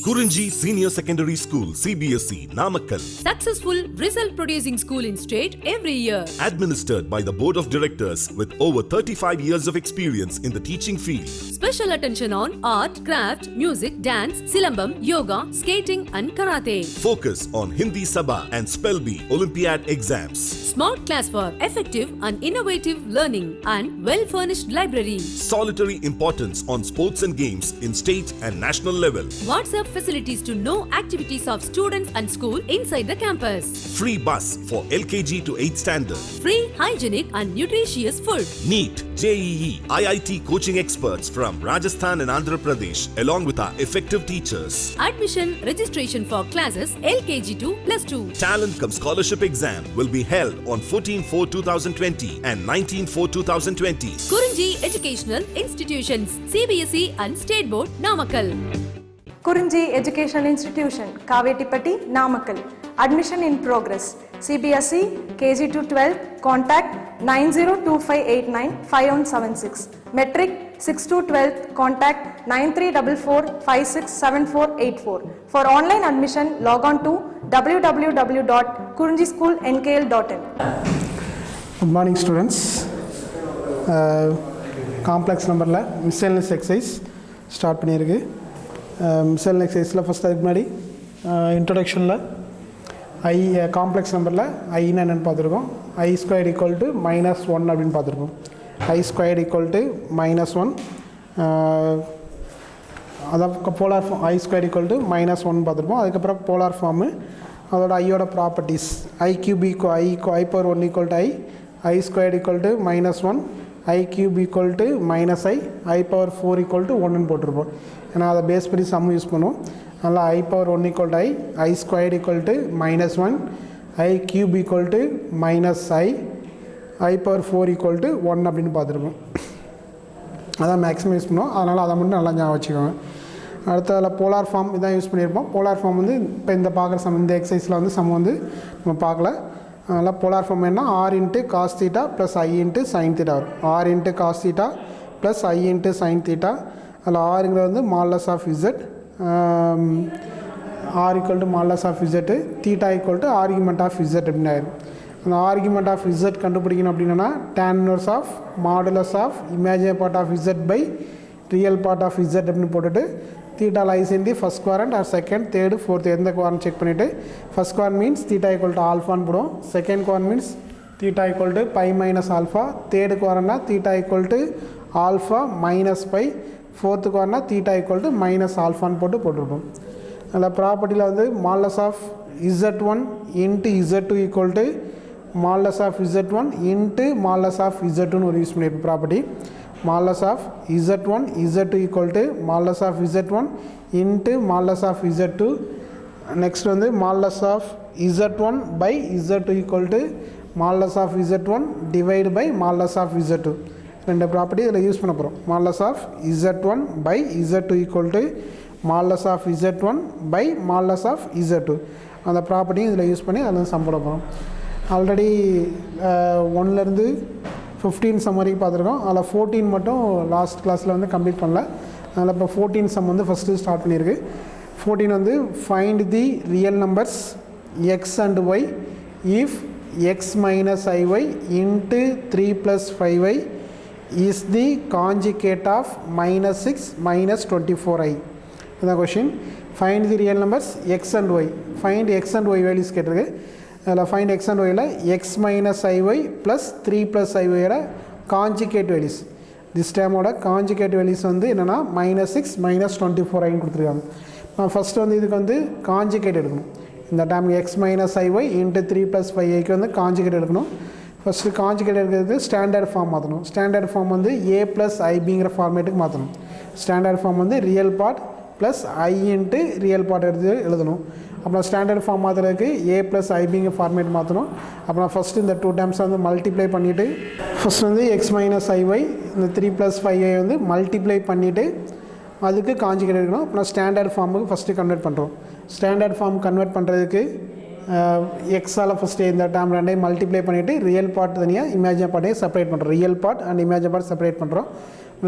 Kurinji Senior Secondary School, CBSE, Namakkal. Successful result producing school in state every year. Administered by the Board of Directors with over 35 years of experience in the teaching field. Special attention on art, craft, music, dance, silambam, yoga, skating and karate. Focus on Hindi Sabha and Spell Bee Olympiad exams. Smart class for effective and innovative learning and well-furnished library. Solitary importance on sports and games in state and national level. WhatsApp facilities to know activities of students and school inside the campus. Free bus for LKG to 8th standard. Free, hygienic and nutritious food. NEET, JEE, IIT coaching experts from Rajasthan and Andhra Pradesh along with our effective teachers. Admission registration for classes LKG to +2. Talent cum scholarship exam will be held on 14/4/2020 and 19/4/2020. Kurinji Educational Institutions, CBSE and State Board, Namakkal. Kurinji Educational Institution, Kavetipatti, Namakkal. Admission in progress. CBSE, KG to 12, contact 9025895176. Metric 6 to 12, contact 9344567484. For online admission, log on to www.kurinjischoolnkl.in. Good morning students. Complex number la miscellaneous exercise start பண்ணிருக்கு. miscellaneous exerciseல first அதுக்கு முன்னாடி introductionல I complex நம்பரில் ஐன்னு என்னென்னு பார்த்துருக்கோம். I squared equal to -1 அப்படின்னு பார்த்துருக்கோம். I squared equal to -1 அதான் polar form. I squared equal to -1 பார்த்துருப்போம். அதுக்கப்புறம் போலார் ஃபார்மு அதோட ஐயோட properties I cube equal I power 1 equal to I squared equal to -1 I cube equal to I power 4 equal to 1ன்னு போட்டிருப்போம். ஏன்னா அதை base பண்ணி some use பண்ணுவோம். அதனால் I power 1 equal to I squared equal to -1 I cube equal to I power 4 equal to 1 அப்படின்னு பார்த்துருப்போம். அதான் maximum use பண்ணுவோம். அதனால் அதை மட்டும் நல்லா ஞாபகம் வச்சுக்கோங்க. அடுத்து அதில் போலார் ஃபார்ம் இதான் யூஸ் பண்ணியிருப்போம். போலார் ஃபார்ம் வந்து இப்போ இந்த பார்க்குற சம் இந்த எக்ஸசைஸில் வந்து சம் வந்து நம்ம பார்க்கல. அதனால் போலார் ஃபார்ம் என்ன R into cos theta plus I into sine theta வரும். R into cos theta plus I into sine theta. அதில் ஆருங்கிறது வந்து modulus of z, R equal to modulus of z, theta equal to argument of Z அப்படின்னு ஆயிடும். அந்த argument of Z கண்டுபிடிக்கணும் அப்படின்னா tan inverse of modulus of imaginary part of Z by real part of Z அப்படின்னு போட்டுட்டு theta lies in the first quadrant or second third fourth எந்த quadrant check பண்ணிவிட்டு first quadrant means theta equal to ஆல்ஃபான்னு போடுவோம். Second quadrant means theta equal to pi minus alpha. Third குவாரண்ட்னா theta equal to alpha minus pi. Fourth குவாரண்ட்னா theta equal to minus ஆல்ஃபான்னு போட்டுருப்போம். அதில் ப்ராப்பர்ட்டியில் வந்து modulus of Z1 into Z2 equal to modulus of Z1 into modulus of Z2ன்னு ஒரு use பண்ணியிருப்போம் property. Modulus of Z1 Z2 equal to modulus of Z1 into modulus of Z2. Next வந்து modulus of Z1 by Z2 equal to modulus of Z1 divide by modulus of Z2. ரெண்டு property இதில் use பண்ண போகிறோம். Modulus of Z1 by Z2 equal to modulus of Z1 by modulus of Z2. அந்த ப்ராப்பர்ட்டியும் இதில் use பண்ணி அதில் some போட போகிறோம். ஆல்ரெடி 1லேருந்து 15 சம் வரைக்கும் பார்த்துருக்கோம். அதில் 14 மட்டும் லாஸ்ட் கிளாஸில் வந்து கம்ப்ளீட் பண்ணல. அதில் இப்போ 14 சம் வந்து ஃபஸ்ட்டு ஸ்டார்ட் பண்ணியிருக்கு. 14 வந்து find the real numbers x and y if x minus i y into 3 + 5y is the conjugate of -6 - 24i. இதுதான் question. Find the real numbers x and y. Find x and y values கேட்டிருக்கு. அதில் find x and ஒயில் x minus i y plus 3 + ஐஒயோட conjugate values. This டைமோட conjugate values வந்து என்னென்னா -6 - 24iன்னு கொடுத்துருக்காங்க. நான் ஃபஸ்ட்டு வந்து இதுக்கு வந்து காஞ்சிகேட் எடுக்கணும். இந்த time X minus i y into 3 + 5iக்கு வந்து காஞ்சிகேட் எடுக்கணும். ஃபஸ்ட்டு காஞ்சிகேட் எடுக்கிறது ஸ்டாண்டர்ட் ஃபார்ம் மாற்றணும். ஸ்டாண்டர்ட் ஃபார்ம் வந்து A + IBங்கிற ஃபார்மேட்டுக்கு மாற்றணும். ஸ்டாண்டர்ட் ஃபார்ம் வந்து real part plus I into real part எடுத்து எழுதணும். அப்புறம் ஸ்டாண்டர்ட் ஃபார்ம் மாற்றுறதுக்கு A + IBங்கிற ஃபார்மேட் மாற்றணும். அப்புறம் ஃபஸ்ட்டு இந்த 2 டைம்ஸை வந்து மல்டிப்ளை பண்ணிவிட்டு ஃபஸ்ட் வந்து எக்ஸ் மைனஸ் ஐஒய் இந்த 3 + 5i வந்து மல்டிப்ளை பண்ணிவிட்டு அதுக்கு காஞ்சிகேட் எடுக்கணும். அப்புறம் ஸ்டாண்டர்ட் ஃபார்முக்கு ஃபஸ்ட்டு கன்வெர்ட் பண்ணுறோம். ஸ்டாண்டர்ட் ஃபார்ம் கன்வெர்ட் பண்ணுறதுக்கு எக்ஸால் ஃபஸ்ட்டு இந்த டேம் ரெண்டையும் மல்டிப்ளை பண்ணிவிட்டு ரியல் பார்ட் தனியாக இமேஜினரி பார்ட்டையும் செப்பரேட் பண்ணுறோம். Real part and imaginary part separate பண்ணுறோம்.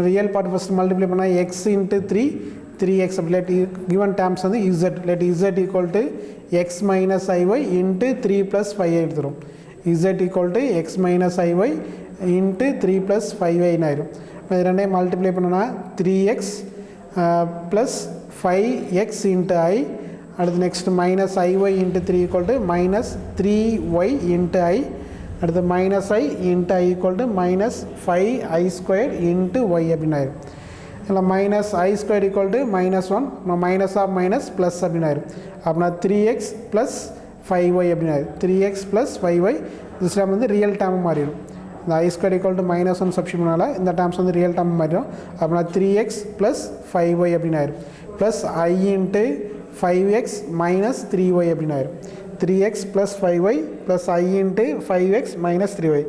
ரியல் பார்ட் ஃபஸ்ட்டு மல்டிப்ளை பண்ணால் X into 3 3x let given terms வந்து z let z equal to x minus iy into 3 plus 5 எடுத்துரும் z equal to x minus iy into 3 plus 5y ஆயிரும் இது ரெண்டையும் multiply பண்ணோன்னா 3x plus 5x into I அடுத்து next minus iy into 3 equal to minus 3y into I அடுத்து minus I into I equal to minus 5i square into y அப்படின்னு ஆயிரும் இல்லை minus i square equal to -1 minus of minus plus அப்படின்னு ஆயிரும் அப்படின்னா 3x plus 5y அப்படின்னு ஆயிரும் 3x plus 5y this time வந்து ரியல் டேர்ம் மாறிடும் இந்த i square equal to -1 substitute பண்ணால இந்த டேர்ம்ஸ் வந்து ரியல் டேர்ம் மாறிடும் அப்படின்னா 3x ப்ளஸ் 5y அப்படின்னு ஆயிரும் plus i into 5x minus 3y அப்படின்னு ஆயிரும் 3x plus 5y plus i into 5x minus 3y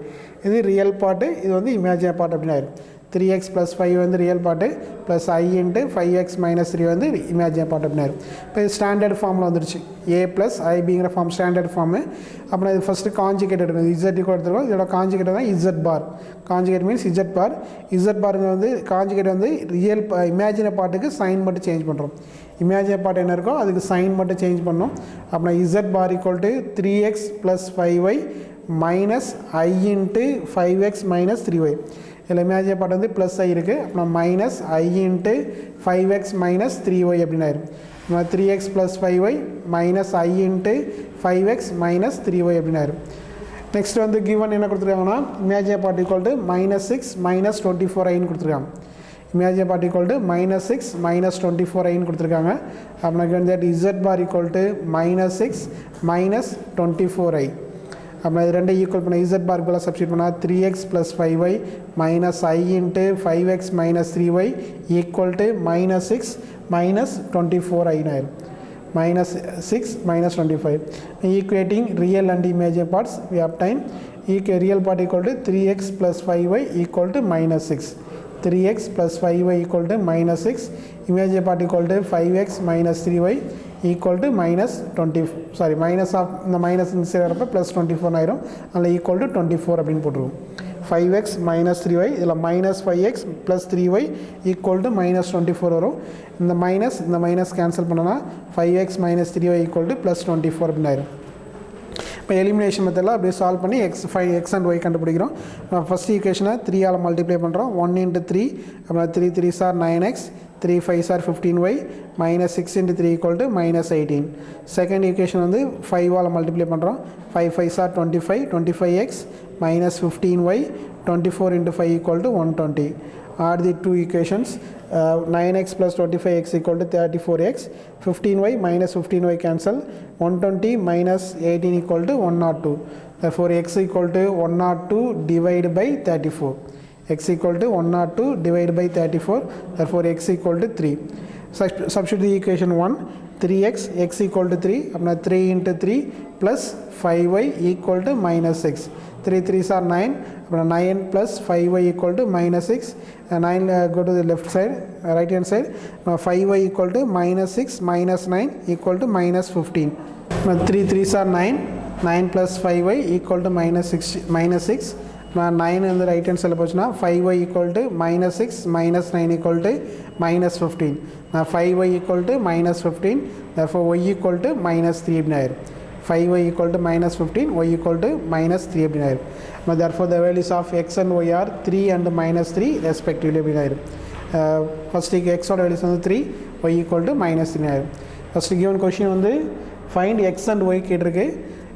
இது ரியல் பார்ட்டு இது வந்து இமேஜினரி பார்ட் அப்படின்னு ஆயிரும் 3x plus 5 வந்து real part plus i into 5x minus 3 வந்து இமேஜினரி பார்ட் அப்படின்னாரு இப்போ இது ஸ்டாண்டர்ட் ஃபார்மில் வந்துருச்சு ஏ ப்ளஸ் ஐபிங்கிற ஃபார்ம் ஸ்டாண்டர்ட் ஃபார்மு அப்புறம் இது ஃபஸ்ட்டு காஞ்சிகேட் எடுக்கணும் இசட் கூட எடுத்துருக்கோம் இதோட காஞ்சிகேட் தான் z bar conjugate means z பாருங்க வந்து காஞ்சிகேட் வந்து ரியல் இமேஜினரி பார்ட்டுக்கு சைன் மட்டும் சேஞ்ச் பண்ணுறோம் இமேஜினரி பார்ட் என்ன இருக்கோ அதுக்கு சைன் மட்டும் சேஞ்ச் பண்ணோம் அப்படின்னா z bar equal to 3x plus 5y minus i into 5x minus 3y இதில் இமேஜினரி பார்ட் வந்து ப்ளஸ் ஐ இருக்குது அப்புறம் minus i into 5x minus 3y அப்படின்னு ஆயிரும் 3x plus 5y minus i into 5x minus 3y அப்படின்னு ஆயிரும் next வந்து given என்ன கொடுத்துருக்காங்கன்னா imaginary part equal to -6 minus 24iன்னு கொடுத்துருக்காங்க imaginary part equal to -6 minus 24iன்னு கொடுத்துருக்காங்க அப்படின்னா that Z bar equal to -6 minus 24i அப்படின்னா இது ரெண்டு ஈக்குவல் பண்ண இசட் பார்க்கு போல் சப்ஸ்டிட் பண்ணால் 3x plus 5y minus i into 5x minus 3y equal to -6 minus 24i ஆயிரும் -6 minus 25 equating real and imaginary parts we obtain real part equal to 3x plus 5y equal to -6 3x plus 5y equal to -6 imaginary part equal to 5x minus 3y equal to minus of the minus inside plus 24 ஆயிரும் அதில் equal to 24 அப்படின்னு போட்டுருவோம் 5x minus 3y இதில் minus 5x plus 3y equal to minus 24 வரும் இந்த minus cancel பண்ணனா 5x minus 3y equal to plus 24 அப்படின்னு ஆயிரும் இப்போ எலிமினேஷன் மெத்தடில் அப்படியே சால்வ் பண்ணி x and y கண்டுபிடிக்கிறோம் ஃபஸ்ட் ஈக்குவேஷனை 3 ஆல் மல்டிப்ளை பண்ணுறோம் 1 into 3 அப்புறம் 3 3s are 9x 3 5s are 15y minus 6 into 3 equal to minus 18 second equation வந்து 5 ஆல் மல்டிப்ளை பண்ணுறோம் 5 5s are 25 25x minus 15y 24 into 5 equal to 120 add the two equations 9x plus 25x equal to 34x 15y minus 15y cancel 120 minus 18 equal to 102 therefore x equal to 102 divided by 34 x equal to 102 divided by 34 therefore x equal to 3 substitute the equation 1 3x x equal to 3 apna 3 into 3 plus 5y equal to minus 6 3 3s are 9 apna 9 plus 5y equal to minus 6 9 go to the left side right hand side 5y equal to minus 6 minus 9 equal to minus 15 3 3s are 9 9 plus 5y equal to minus 6 9 in the right hand side போச்சுனா 5y equal to minus 6 minus 9 equal to minus 15 now 5y equal to minus 15 therefore y equal to minus 3 அப்படின்னு ஆயிரும் 5y equal to minus 15 y equal to minus 3 அப்படின்னு ஆயிரும் now therefore the values of x and y are 3 and minus 3 respectively அப்படின்னு ஆயிரும் first x ஓட values வந்து 3 y equal to minus 3 ஆயிரும் first given question வந்து find x and y கேட்டிருக்கு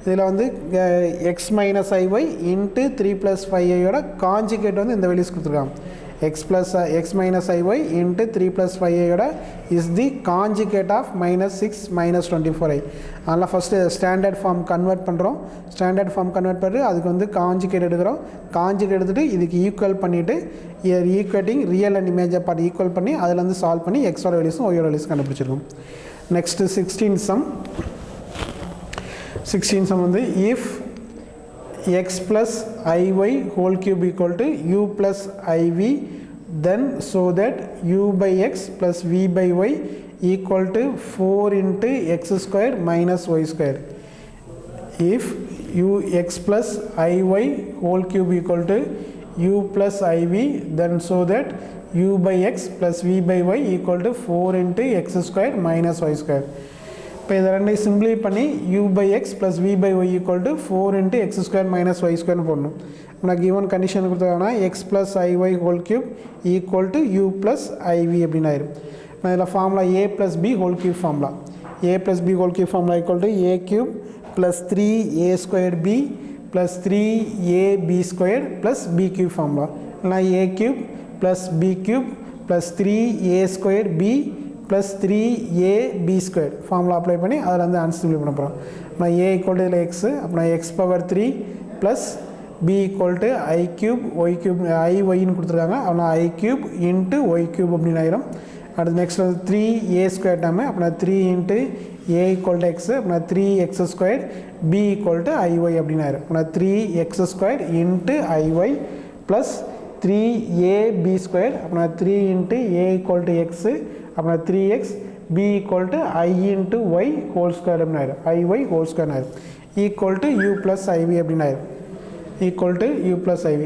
இதில் வந்து x minus iy into 3 plus 5iயோட conjugate வந்து இந்த வேல்யூஸ் கொடுத்துருக்காங்க x minus iy into 3 plus 5iயோட is the conjugate of -6 minus 24i அதனால் ஃபஸ்ட்டு ஸ்டாண்டர்ட் ஃபார்ம் கன்வெர்ட் பண்ணுறோம் ஸ்டாண்டர்ட் ஃபார்ம் கன்வெர்ட் பண்ணி அதுக்கு வந்து காஞ்சிகேட் எடுக்கிறோம் காஞ்சிகேட் எடுத்துகிட்டு இதுக்கு ஈக்குவல் பண்ணிவிட்டு ஈக்குவேட்டிங் ரியல் அண்ட் இமேஜை பார்ட் ஈக்குவல் பண்ணி அதில் வந்து சால்வ் பண்ணி எக்ஸோட வேல்யூஸும் ஒய்யோட வேல்யூஸும் கண்டுபிடிச்சிருக்கோம் நெக்ஸ்ட்டு 16 sum வந்து if x plus iy whole cube equal to u plus iv then so that u by x plus v by y equal to 4 into x square minus y square if x plus iy whole cube equal to u plus iv then so that u by x plus v by y equal to 4 into x square minus y square. இப்போ இதை ரெண்டையும் சிம்பிளை பண்ணி u by x plus v by y equal to 4 into x square minus y square போடணும். நான் given condition கொடுத்தாங்கன்னா x plus iy whole cube equal to u plus iv அப்படின்னு ஆயிரும். நான் இதில் formula a plus b whole cube formula a plus b whole cube formula equal to a cube plus 3a squared b plus 3ab squared plus b cube formula. இல்லைனா a cube plus b cube plus 3a squared b plus 3ab squared formula apply பண்ணி அதில் வந்து answer சிம்பிளை பண்ண போகிறோம். நான் a equal to x அப்புறம் x power 3 plus b equal to i cube y cube i yன்னு கொடுத்துருக்காங்க. அப்படின்னா i cube into y cube அப்படின்னு ஆயிரும். அடுத்து நெக்ஸ்ட் வந்து 3a ஸ்கொயர் டைமு அப்படின்னா 3 into a equal to x அப்படின்னா 3x square b equal to iy அப்படின்னு ஆயிரும். அப்படின்னா 3x square into iy plus 3ab square அப்படின்னா 3 into a equal to x அப்படின்னா 3x b equal to i into y whole square அப்படின்னு ஆயிரும். iy whole square ஆயிரும் equal to u plus iv அப்படின்னு ஆயிரும். Equal to u plus iv.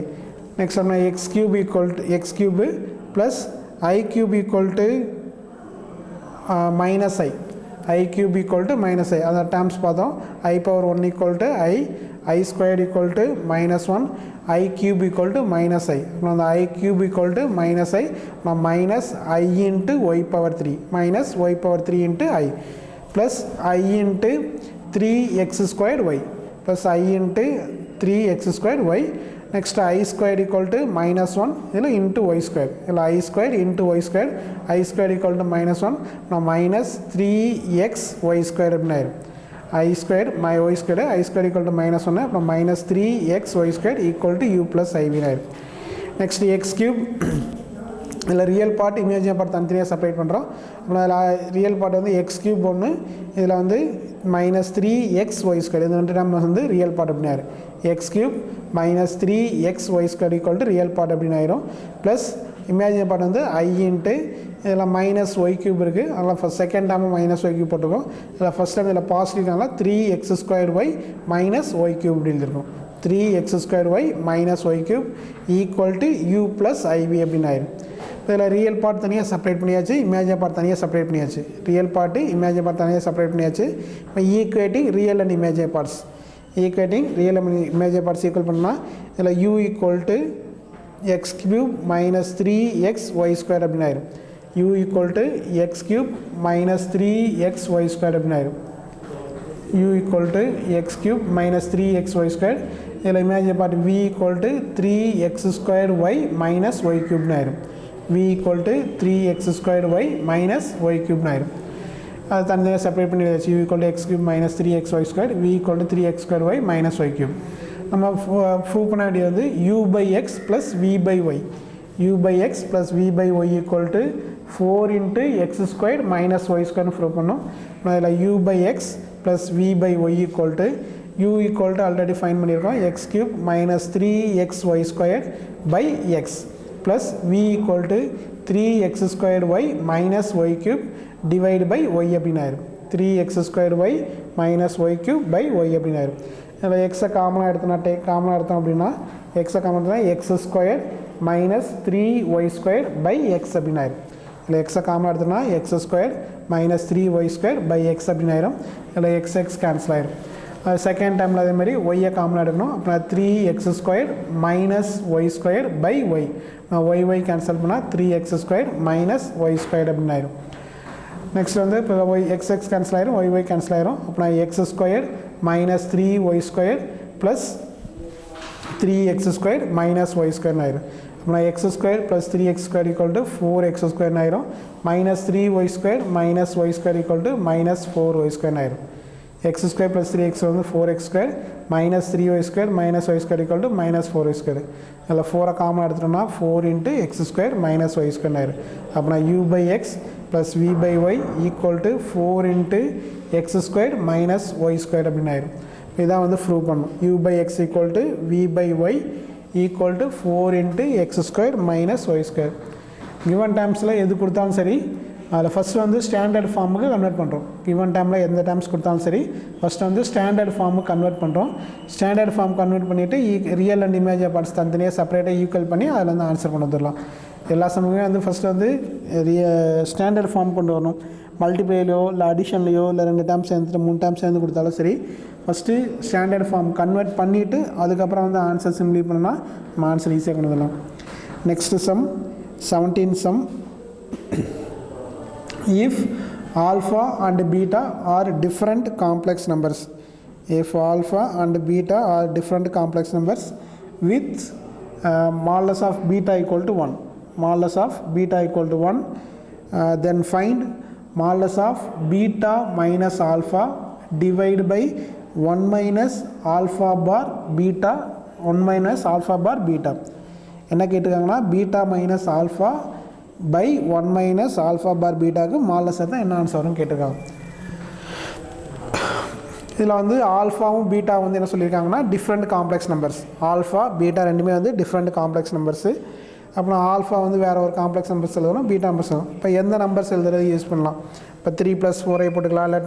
Next அப்படின்னா x cube equal to x cube plus I cube equal to minus I cube equal to minus I other terms பார்த்தோம் I power 1 equal to I squared equal to minus 1 I cube equal to minus I அந்த I cube equal to minus I minus I into y power 3 minus y power 3 into I plus I into 3x squared y plus I into 3x squared y. Next I squared equal to minus 1 இதில் into y squared இல்லை I squared into y squared I squared equal to minus 1 நான் minus 3x y squared அப்படின்னு ஆயிரும். I squared my y squared I squared equal to minus 1 அப்புறம் minus 3x y squared equal to u plus iv ஆயிரும். Next x cube இதில் real part imaginary part தனித்தனியாக separate பண்ணுறோம். அப்புறம் அதில் real part வந்து எக்ஸ் கியூப் ஒன்று இதில் வந்து minus 3x y squared இது ரெண்டு நம்ம வந்து ரியல் பார்ட் அப்படின்னு ஆயிரும். X cube minus 3x y squared equal to real part அப்படின்னு ஆயிரும். ப்ளஸ் இமேஜினரி பார்ட் வந்து i இன்ட்டு இதில் மைனஸ் ஒய் கியூப் இருக்குது அதெல்லாம் first second time minus y cube போட்டுருக்கோம். இதில் ஃபஸ்ட் டைம் இதில் பாசிட்டிவ்னால 3x squared y minus y cube இப்படி எழுதிருக்கும். 3x squared y minus y cube equal to u plus iv அப்படின்னு ஆயிரும். இதில் ரியல் பார்ட் தனியாக செப்பரேட் பண்ணியாச்சு இமேஜினரி பார்ட் தனியாக செப்பரேட் பண்ணியாச்சு. ரியல் பார்ட்டு இமேஜினரி பார்ட் தனியாக செப்பரேட் பண்ணியாச்சு. இப்போ equating real and imaginary parts equating real and imaginary parts equal பண்ணால் இதில் u equal to x cube minus 3x y square அப்படின்னு ஆயிரும். u equal to x cube minus 3x y square அப்படின்னு ஆயிரும். u equal to x cube minus 3x y square இதில் imaginary part v equal to 3x square y minus y கியூப்னு ஆயிரும். v equal to 3x squared y minus y cube ஆயிரும். அது தனியாக separate பண்ணி வச்சு u equal to x cube minus 3x y squared v equal to 3x squared y minus y cube. நம்ம prove பண்ண வேண்டியது வந்து u by x plus v by y u by x plus v by y equal to 4 into x squared minus y squared prove பண்ணோம். அதில் u by x plus v by y equal to u equal to already fine பண்ணியிருக்கோம் x cube minus 3x y squared by x plus v equal to 3x squared y minus y cube divided by y அப்படின்னு ஆயிரும். 3x squared y minus y cube by y அப்படின்னு ஆயிரும். இதில் எக்ஸை காமனாக எடுத்தோம் அப்படின்னா எக்ஸை காமன் எடுத்தோம்னா x square minus 3y square by x அப்படின்னு ஆயிரும். இல்லை எக்ஸை காமனாக எடுத்தோம்னா x square minus 3y square by x அப்படின்னு ஆயிரும். இல்லை எக்ஸ் கேன்சல் ஆயிரும். செகண்ட் டைமில் அதேமாதிரி ஒய்யை காமனாக எடுக்கணும். அப்புறம் 3x square minus y square by y நான் ஒய் கேன்சல் பண்ணால் 3x square minus y square அப்படின்னு ஆயிரும். நெக்ஸ்ட் வந்து இப்போ எக்ஸ் கேன்சல் ஆயிரும் ஒய் கேன்சல் ஆயிரும். அப்புறம் x square minus 3y square plus 3x square minus y ஸ்கொயர்னு ஆயிரும். அப்புறம் x square plus 3x square equal to 4x ஸ்கொயர்னு ஆயிரும். Minus 3y square minus y square equal to minus 4y ஸ்கொயர்னு ஆயிரும். x square plus 3x வந்து 4x square minus 3y square minus y square equal to minus 4y square. இதில் 4 காமனாக எடுத்துட்டோம்னா 4 into x square minus y square ஆயிரும். அப்படின்னா u by x plus v by y equal to 4 into x square minus y square அப்படின்னு ஆயிரும். இதான் வந்து prove பண்ணணும். u by x equal to v by y equal to 4 into x square minus y square. given termஸில் எது கொடுத்தாலும் சரி அதில் first வந்து ஸ்டாண்டர்ட் ஃபார்முக்கு கன்வெர்ட் பண்ணுறோம். கிவன் டைமில் எந்த டேர்ம்ஸ் கொடுத்தாலும் சரி ஃபஸ்ட்டு வந்து ஸ்டாண்டர்ட் ஃபார்முக்கு கன்வெர்ட் பண்ணுறோம். ஸ்டாண்டர்ட் ஃபார்ம் கன்வெர்ட் பண்ணிவிட்டு ரியல் அண்ட் இமேஜினரி பார்ட்ஸ் தனித்தனியாக செப்பரேட்டாக ஈக்குவல் பண்ணி அதில் வந்து ஆன்சர் கொண்டு வந்துடலாம். எல்லா சம்முமே வந்து ஃபஸ்ட்டு வந்து ஸ்டாண்டர்ட் ஃபார்ம் கொண்டு வரணும். மல்டிப்ளைலையோ இல்லை அடிஷன்லையோ இல்லை 2 டேர்ம் சேர்ந்துட்டு 3 டேர்ம் சேர்ந்து கொடுத்தாலும் சரி, ஃபஸ்ட்டு ஸ்டாண்டர்ட் ஃபார்ம் கன்வெர்ட் பண்ணிவிட்டு அதுக்கப்புறம் வந்து ஆன்சர் சிம்ப்ளி பண்ணால் நம்ம ஆன்சர் ஈஸியாக கொண்டு வரலாம். Next sum 17 sum. If alpha and beta are different complex numbers, if alpha and beta are different complex numbers with modulus of beta equal to 1, modulus of beta equal to 1, then find modulus of beta minus alpha divided by 1 minus alpha bar beta, 1 minus alpha bar beta. என்ன கேட்டிருக்காங்கன்னா beta minus alpha by 1 minus alpha bar பீட்டாவுக்கு modulus தான் என்ன answer வரும்னு கேட்டிருக்காங்க. இதில் வந்து ஆல்ஃபாவும் beta வந்து என்ன சொல்லியிருக்காங்கன்னா different complex numbers. Alpha beta ரெண்டுமே வந்து டிஃப்ரெண்ட் காம்ப்ளெக்ஸ் நம்பர்ஸு. அப்புறம் ஆல்ஃபா வந்து வேறு ஒரு காம்ப்ளெக்ஸ் நம்பர்ஸ் எழுதணும், பீட்டா நம்பர்ஸ் எழுதணும். இப்போ எந்த நம்பர்ஸ் எழுதுறது யூஸ் பண்ணலாம்? இப்போ 3 + 4 போட்டுக்கலாம், இல்லை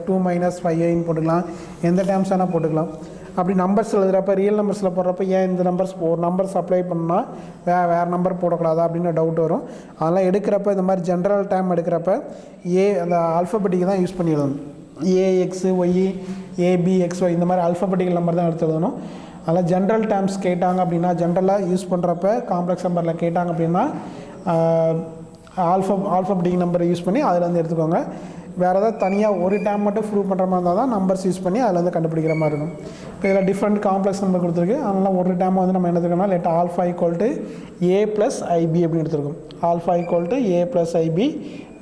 2 - 5 போட்டுக்கலாம், எந்த டேர்ம்ஸ் வேணால் போட்டுக்கலாம். அப்படி நம்பர்ஸ் எழுதுகிறப்ப ரியல் நம்பர்ஸில் போடுறப்ப ஏன் இந்த நம்பர்ஸ் ஒரு நம்பர்ஸ் அப்ளை பண்ணால் வேறு நம்பர் போடக்கூடாதா அப்படின்னு டவுட் வரும். அதெல்லாம் எடுக்கிறப்ப இந்த மாதிரி ஜென்ரல் டேர்ம் எடுக்கிறப்ப அந்த ஆல்ஃபபெட்டிக் தான் யூஸ் பண்ணி எழுதணும். ஏஎக்ஸு ஒய் ஏபிஎக்ஸ்ஒய் இந்த மாதிரி ஆல்ஃபபெட்டிக்கல் நம்பர் தான் எடுத்து எழுதணும். அதனால் ஜென்ரல் டேர்ம்ஸ் கேட்டாங்க அப்படின்னா, ஜென்ரலாக யூஸ் பண்ணுறப்ப காம்ப்ளெக்ஸ் நம்பரில் கேட்டாங்க அப்படின்னா ஆல்ஃபபெட்டிக் நம்பரை யூஸ் பண்ணி அதில் வந்து எடுத்துக்கோங்க. வேறு ஏதாவது தனியாக ஒரு டேம் மட்டும் ப்ரூவ் பண்ணுற மாதிரி இருந்தால் தான் நம்பர்ஸ் யூஸ் பண்ணி அதில் வந்து கண்டுபிடிக்கிற மாதிரி இருக்கும். இப்போ இதில் டிஃப்ரெண்ட் காம்ப்ளெக்ஸ் நம்பர் கொடுத்துருக்கு. அதனால் ஒரு டேம் வந்து நம்ம என்ன எடுத்துக்கோம்னா let alpha equal to a plus i b அப்படின்னு எடுத்துருக்கோம். Alpha equal to a plus i b,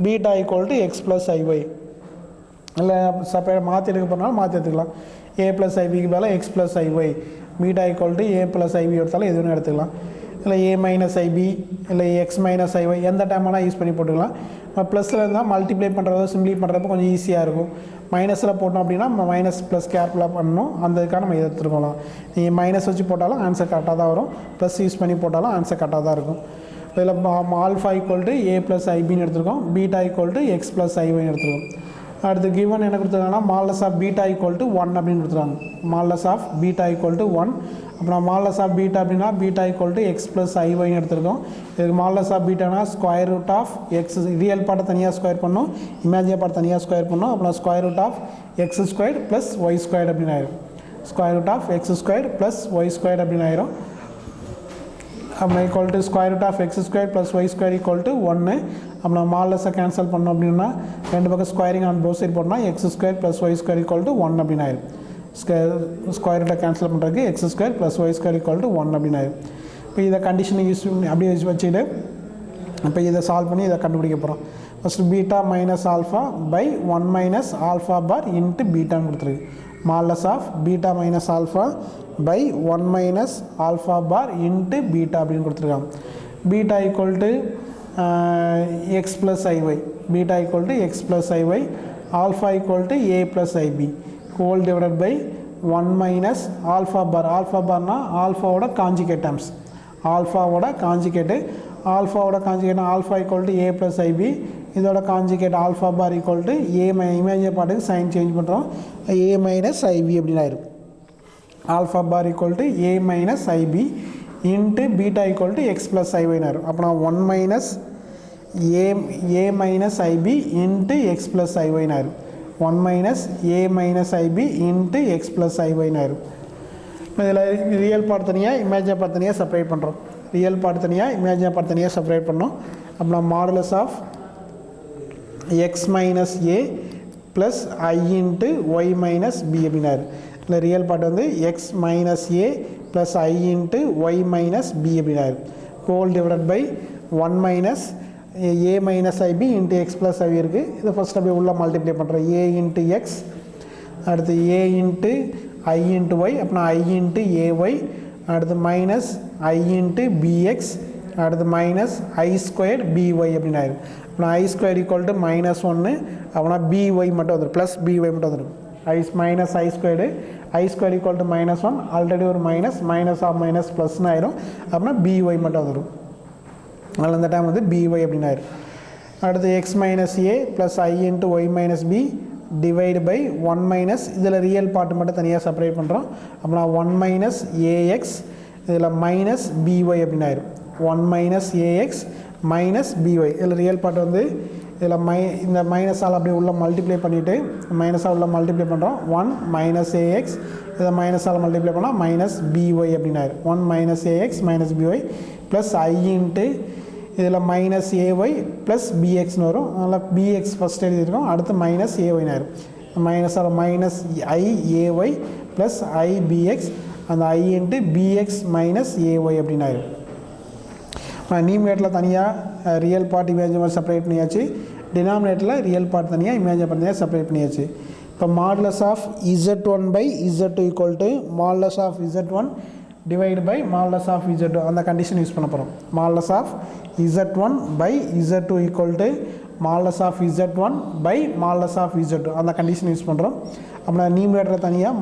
beta equal to x plus i y. இல்லை செப்பரேட் மாற்றி எடுக்க போனாலும் மாற்றி எடுத்துக்கலாம். ஏ ப்ளஸ் ஐபிக்கு மேலே X plus i y, beta equal to a plus IP எடுத்தாலும் எது வேணும் எடுத்துக்கலாம். இல்லை ஏ மைனஸ் ஐபி இல்லை எக்ஸ் மைனஸ் ஐஒய் எந்த டைம்னா யூஸ் பண்ணி போட்டுக்கலாம். ப்ளஸில் இருந்தால் மல்டிப்ளை பண்ணுறதோ சிம்ப்ளி பண்ணுறப்போ கொஞ்சம் ஈஸியாக இருக்கும். மைனஸில் போட்டோம் அப்படின்னா நம்ம மைனஸ் ப்ளஸ் கேர்ஃபுல்லாக பண்ணணும். அதுக்காக நம்ம எடுத்துருக்கலாம். நீங்கள் மைனஸ் வச்சு போட்டாலும் ஆன்சர் கரெக்டாக தான் வரும், ப்ளஸ் யூஸ் பண்ணி போட்டாலும் ஆன்சர் கரெக்டாக தான் இருக்கும். இதில் alpha equal to a plus ஐபின்னு எடுத்துருக்கோம், beta equal to x plus ஐஒய்னு எடுத்துருக்கோம். அடுத்து கிவன் என்ன கொடுத்துருக்காங்கன்னா மாலஸ் ஆஃப் பீட்டா ஈக்குவல் டு 1 அப்படின்னு கொடுத்துருக்காங்க. மாலஸ் ஆஃப் பீட்டா ஈக்குவல் டு 1. அப்புறம் மாலஸ் ஆஃப் பீட்டா அப்படின்னா beta equal to x plus ஐஒய்னு எடுத்துருக்கோம். இதுக்கு மாலஸ் ஆஃப் பீட்டானா ஸ்கொயர் ரூட் ஆஃப் எக்ஸ், ரியல் பார்ட்டை தனியாக ஸ்கொயர் பண்ணணும், இமேஜினரி பார்ட் தனியாக ஸ்கொயர் பண்ணணும். அப்புறம் square root of x square plus y square அப்படின்னு ஆயிரும். Square root of x square plus y square அப்படின்னு ஆயிரும். அப்புறம் equal to square root of x square plus y square equal to 1. அப்புறம் மாலஸை கேன்சல் பண்ணோம் அப்படின்னா ரெண்டு பக்கம் ஸ்கொயரிங் ஆன் போத் சைட் போட்டோம்னா x square plus y square equal to 1 அப்படின்னு ஆயிரும். ஸ்கொயர் ரூட்டை கேன்சல் பண்ணுறதுக்கு x square plus y square equal to 1 அப்படின்னு ஆயிரும். இப்போ இதை கண்டிஷனை யூஸ் பண்ணி அப்படியே வச்சுக்கிட்டு இப்போ இதை சால்வ் பண்ணி இதை கண்டுபிடிக்க போகிறோம். First beta minus alpha by 1 minus alpha bar into பீட்டான்னு கொடுத்துருக்கு. Modulus of beta minus alpha by 1 minus alpha bar into beta அப்படின்னு கொடுத்துருக்காங்க. Beta equal to x plus i y, beta equal to x plus i y, alpha equal to a plus i b whole divided by 1 minus alpha bar. ஆல்ஃபா பார்னா ஆல்ஃபாவோட conjugate terms, ஆல்ஃபாவோட conjugate. ஆல்ஃபாவோட காஞ்சிகேட்னா alpha equal to a plus IP, இதோட conjugate alpha bar equal to a imaginary பார்ட்டுக்கு sign change பண்ணுறோம், a minus i b அப்படின்னு ஆயிரும். Alpha bar equal to a minus i b into beta equal to x plus ஐஒய்னு ஆயிரும். அப்போ நான் 1 minus a minus i b into x plus ஐஒய்னு ஆயிரும். 1 minus a minus i b into x plus ஐஒய்னு ஆயிரும். இதில் ரியல் பார்ட் தனியாக இமேஜினரி பார்ட் தனியாக செப்பரேட் பண்ணுறோம். ரியல் பார்ட் தனியாக இமேஜினரி பார்ட் தனியாக செப்பரேட் பண்ணோம். அப்புறம் modulus of x minus a plus i into y minus b அப்படின்னாரு. இல்லை ரியல் பார்ட் வந்து x minus a plus i into y minus b அப்படின்னாரு. Whole divided by 1 minus a minus i b into x plus i இருக்குது. இதை first அப்படியே உள்ளே multiply பண்ணுறோம். A into X, அடுத்து A into I into Y, அப்புறம் ஐ into AY, அடுத்து minus i into px, அடுத்து மைனஸ் ஐ ஸ்கொயர் பிஒய் அப்படின்னு ஆயிடும். அப்புறம் ஐ ஸ்கொயர் ஈக்குவல் டு -1, அப்படின்னா பிஒய் மட்டும் வந்துடும், ப்ளஸ் பிஒய் மட்டும் வந்துடும். Minus I squared, I square equal to -1, already ஒரு மைனஸ் ஆஃப் மைனஸ் ப்ளஸ்னு ஆயிரும். அப்படின்னா பிஒய் மட்டும் வந்துடும். அதனால் இந்த டைம் வந்து பிஒய் அப்படின்னு ஆயிரும். அடுத்து x minus a plus i into y minus b divide by 1 minus, இதில் ரியல் பார்ட்டு மட்டும் தனியாக செப்பரேட் பண்ணுறோம். அப்படின்னா 1 மைனஸ் ஏஎக்ஸ், இதில் மைனஸ் பிஒய் அப்படின்னு ஆயிரும். 1 மைனஸ் ஏஎக்ஸ் மைனஸ் பிஒய். இதில் ரியல் பார்ட் வந்து இதில் இந்த மைனஸால் அப்படியே உள்ள மல்டிப்ளை பண்ணிவிட்டு மைனஸால் உள்ள மல்டிப்ளை பண்ணுறோம். 1 மைனஸ் ஏஎக்ஸ் இதை மைனஸால் மல்டிப்ளை பண்ணால் மைனஸ் பிஒய் அப்படின்னாரு. 1 minus a x minus b y plus i into இதில் மைனஸ் ஏஒய் ப்ளஸ் பிஎக்ஸ்னு வரும். அதனால் பிஎக்ஸ் ஃபஸ்ட் எழுதியிருக்கோம், அடுத்து மைனஸ் ஏஒய்னாரு. மைனஸால் minus i a y plus i b x அந்த i into b x minus a y அப்படின்னாரு. நியூமரேட்டரில் தனியாக ரியல் பார்ட் இமேஜின் செப்பரேட் பண்ணியாச்சு, டினாமினேட்டரில் ரியல் பார்ட் தனியாக இமேஜின் தனியாக செப்பரேட் பண்ணியாச்சு. இப்போ modulus of Z1 by Z2 equal to modulus of Z1 divide by modulus of Z2 அந்த கண்டிஷன் யூஸ் பண்ண போகிறோம். Modulus of Z1 by Z2 equal to modulus of Z1 by modulus of Z2 அந்த condition use பண்ணுறோம். அப்படின்னா நியூமரேட்டரில் தனியாக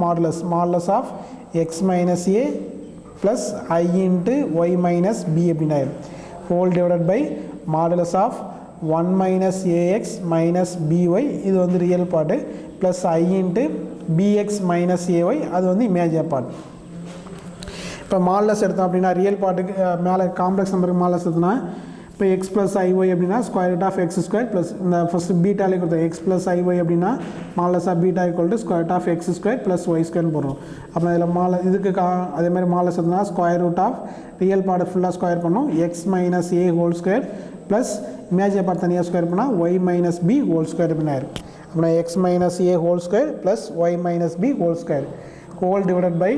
modulus of x minus a plus i into y minus b அப்படின்னா whole divided by modulus of 1 minus a x minus b y இது வந்து real part plus i into b x minus a y அது வந்து இமேஜினரி பார்ட். இப்போ மாடுலஸ் எடுத்தோம் அப்படின்னா real பார்ட்டுக்கு மேலே complex நம்பருக்கு மாடுலஸ் எடுத்தோம்னா இப்போ எக்ஸ் ப்ளஸ் ஐஒய் அப்படின்னா square root of x square plus இந்த ஃபஸ்ட்டு பீட்டாலே கொடுத்தோம் எக்ஸ் ப்ளஸ் ஐஒய் அப்படின்னா modulus of beta equal to square root of x square plus y ஸ்கொயர்னு போடுறோம். அப்புறம் இதில் இதுக்கு அதேமாதிரி மாடுலஸ் எடுத்தோம்னா square root of real part ஃபுல்லாக ஸ்கொயர் பண்ணோம் x minus a whole square plus imaginary part தனியாக ஸ்கொயர் பண்ணால் y minus b whole square அப்படின்னா அப்படின்னா x minus a whole square plus Y minus b whole square whole divided by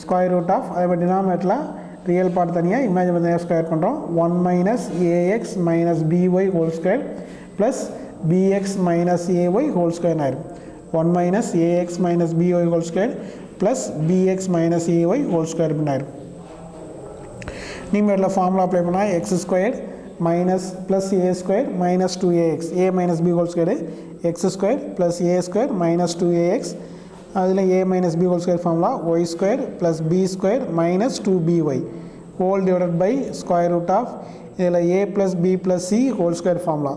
square root of அதே மாதிரி டினாமினேட்டரில் real part தனியாக imaginary தனியாக square பண்ணுறோம். 1 minus a x minus b y whole square plus b x minus a y whole square ஆயிரும். 1 minus a x minus b y whole square plus b x minus a y whole square ஆயிரும். நியூமரேட்டரில் formula apply பண்ணால் x square minus plus a square minus 2ax a minus b whole square x square plus a square minus 2ax அதில் a minus b whole square formula y square plus b square minus 2by whole divided by square root of இதில் a plus b plus c whole square formula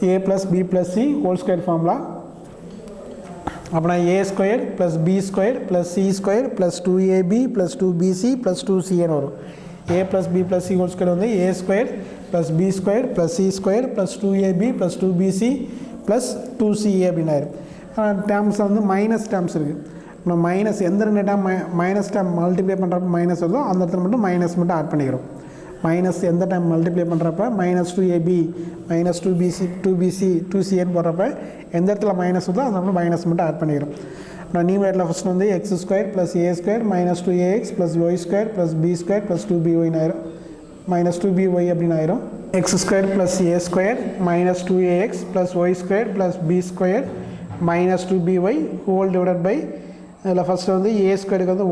a plus b plus c whole square formula அப்படின்னா a square plus b square plus c square plus 2ab plus 2bc plus 2cன்னு வரும். A plus b plus c whole square வந்து a square plus b square plus c square plus 2ab plus 2bc plus 2ca அப்படின்னு ஆயிரும். டேர்ம்ஸில் வந்து minus terms இருக்குது. நம்ம minus எந்த ரெண்டு டேம் மைனஸ் டேம் மல்டிப்ளை பண்ணுறப்ப மைனஸ் வருதோ அந்த இடத்துல மட்டும் மைனஸ் மட்டும் ஆட் பண்ணிக்கிறோம். மைனஸ் எந்த டைம் மல்டிப்ளை பண்ணுறப்ப மைனஸ் 2ab மைனஸ் 2bc 2cன்னு போடுறப்ப எந்த இடத்துல மைனஸ் வருதோ அந்த இடத்துல மைனஸ் மட்டும் ஆட் பண்ணிக்கிறோம். நான் நியூமரேட்டரில் ஃபஸ்ட் வந்து x square plus a square minus 2ax plus y square plus b square plus 2by ஆயிரும் மைனஸ் 2by அப்படின்னு ஆயிரும். X square plus a square minus 2ax plus y square plus b square minus 2by whole divided by இதில் first வந்து a ஸ்கொயருக்கு வந்து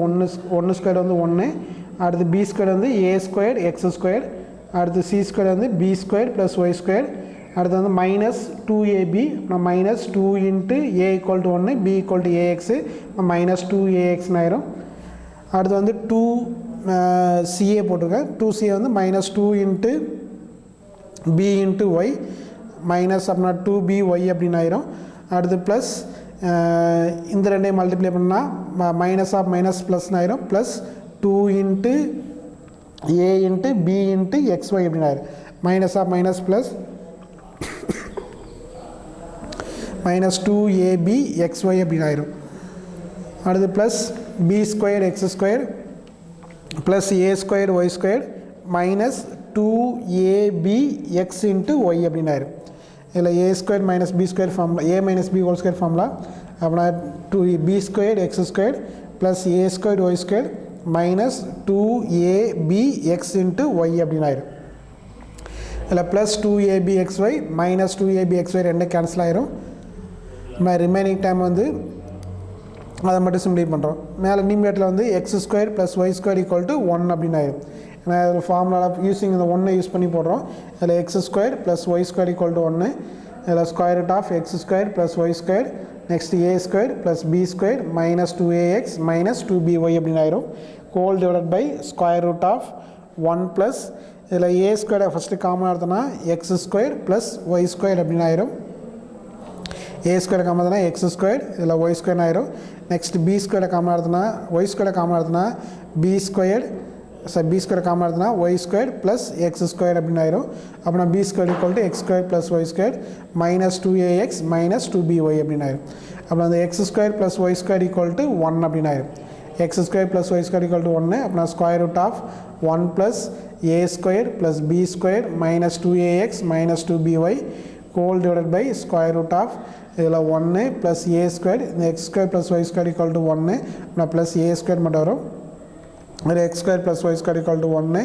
ஒன்று square வந்து 1 அடுத்து பி ஸ்கொயர் வந்து ஏ ஸ்கொயர் எக்ஸ் ஸ்கொயர் அடுத்து சி ஸ்கொயர் வந்து b square plus y square அடுத்து வந்து minus 2ab minus 2 into a equal to 1 b equal to a x minus 2axன்னு ஆயிரும். அடுத்து வந்து 2ca போட்டிருக்கேன் 2ca வந்து minus 2 into b into y minus அப்படின்னா 2by அப்படின்னு ஆயிரும். அடுத்து ப்ளஸ் இந்த ரெண்டையும் மல்டிப்ளை பண்ணால் மைனஸ் ஆஃப் மைனஸ் ப்ளஸ்ன்னு ஆயிரும் plus 2 into a into b into xy அப்படின்னு ஆயிரும். Minus of minus plus minus 2ab xy அப்படின்னு ஆயிரும். அடுத்து plus b square x square plus a square y square minus 2ab x into y அப்படின்னு ஆயிரும். இதில் a square minus b square formula a minus b whole square formula அப்படின்னா 2b square x square plus a square y square minus 2ab x into y அப்படின்னு ஆயிரும். இதில் plus 2ab xy minus 2ab xy ரெண்டு cancel ஆயிரும். Remaining time வந்து அதை மட்டும் simplify பண்ணுறோம். மேலே நியூமரேட்டரில் வந்து x square plus y square equal to 1 அப்படின்னு ஆயிரும். ஏன்னா அதில் ஃபார்முலா யூஸிங் இந்த 1 யூஸ் பண்ணி போடுறோம். அதில் x square plus y square equal to 1 இதில் square root of x square plus y square next a square plus b square minus 2ax minus 2by அப்படின்னு ஆயிரும். Whole divided by square root of 1 plus இதில் a ஸ்கொயரை first காமனாக எடுத்தோன்னா x square plus y square அப்படின்னு ஆயிரும். A square common எடுத்தோன்னா x square இதில் ஒய் ஸ்கொயர் ஆயிரும். நெக்ஸ்ட் பி ஸ்கொயரை காமனாக எடுத்தோன்னா ஒய் ஸ்கொயரை காமனாக எடுத்தோன்னா b square b square common எடுத்தனா y square plus x square அப்படின்னு ஆயிரும். அப்படின்னா b square equal to x square plus y square minus 2ax minus 2by அப்படின்னு ஆயிரும். அப்புறம் அந்த x square plus y square equal to 1 அப்படின்னு ஆயிரும். X square plus y square equal to 1 அப்படின்னா square root of 1 plus a square plus b square minus 2ax minus 2by whole divided by square root of இதில் 1 plus a square இந்த x square plus y square equal to 1 அப்படின்னா plus a square மட்டும் வரும். ஒரு x square plus y square equal to 1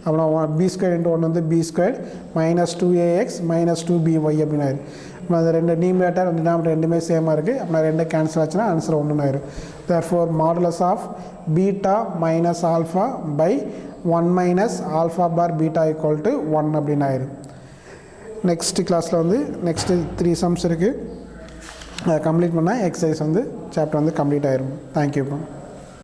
அப்புறம் B square into 1 வந்து b square minus 2ax minus 2by அப்படின்னு ஆயிரும். அப்புறம் அந்த ரெண்டு நியூமரேட்டர் ரெண்டு டினாமினேட்டர் ரெண்டுமே சேமாக இருக்குது. அப்படின்னா ரெண்டு கேன்சல் ஆச்சுன்னா ஆன்சர் 1 ஆயிரும். therefore modulus of beta minus alpha by 1 minus alpha bar beta equal to 1 அப்படின்னு ஆயிரும். நெக்ஸ்ட் கிளாஸில் வந்து நெக்ஸ்ட்டு 3 சம்ஸ் இருக்குது. அதை கம்ப்ளீட் பண்ணால் எக்ஸசைஸ் வந்து சாப்டர் வந்து கம்ப்ளீட் ஆயிரும். தேங்க்யூப்பா.